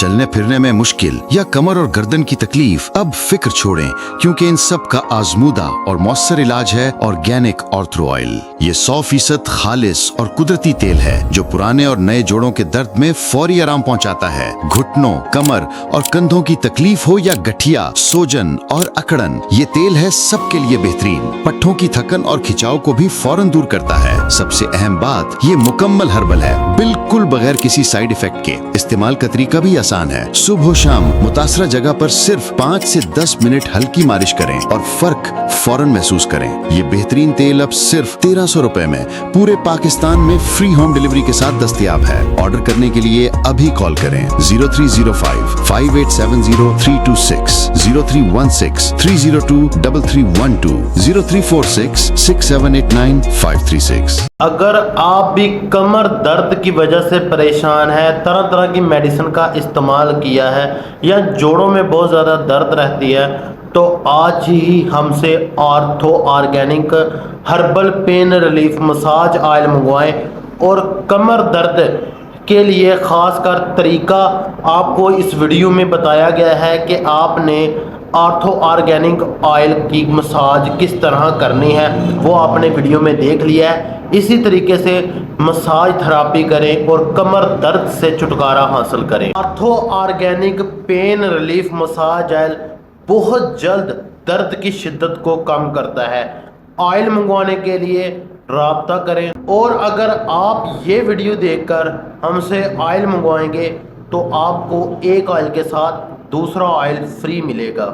चलने फिरने में मुश्किल या कमर और गर्दन की तकलीफ, अब फिक्र छोड़ें, क्योंकि इन सब का आजमूदा और मौसर इलाज है ऑर्गेनिक ऑर्थो ऑयल। ये 100% खालिस और कुदरती तेल है जो पुराने और नए जोड़ों के दर्द में फौरी आराम पहुंचाता है। घुटनों, कमर और कंधों की तकलीफ हो या गठिया, सोजन और अकड़न, ये तेल है सबके लिए बेहतरीन। पट्टों की थकन और खिंचाव को भी फौरन दूर करता है। सबसे अहम बात, ये मुकम्मल हर्बल है, बिल्कुल बगैर किसी साइड इफेक्ट के। इस्तेमाल का तरीका भी आसान है। सुबह शाम मुतासरा जगह पर सिर्फ 5 से 10 मिनट हल्की मालिश करें और फर्क फौरन महसूस करें। ये बेहतरीन तेल अब सिर्फ 1300 रुपए में पूरे पाकिस्तान में फ्री होम डिलीवरी के साथ दस्तयाब है। ऑर्डर करने के लिए अभी कॉल करें 0305 5870 326, 0316 302 3312, 0346 6789 536। अगर आप भी कमर दर्द की वजह से परेशान हैं, तरह तरह की मेडिसिन का इस्तेमाल किया है या जोड़ों में बहुत ज़्यादा दर्द रहती है, तो आज ही हमसे ortho organic herbal pain relief massage oil मंगवाएं। और कमर दर्द के लिए ख़ास कर तरीका आपको इस वीडियो में बताया गया है कि आपने ऑर्थो ऑर्गेनिक ऑयल की मसाज किस तरह करनी है, वो आपने वीडियो में देख लिया है। इसी तरीके से मसाज थेरापी करें और कमर दर्द से छुटकारा हासिल करें। Ortho organic pen relief massage oil बहुत जल्द दर्द की शिद्दत को कम करता है। ऑयल मंगवाने के लिए राब्ता करें, और अगर आप ये वीडियो देखकर हमसे ऑयल मंगवाएंगे तो आपको एक ऑयल के साथ दूसरा ऑयल फ्री मिलेगा।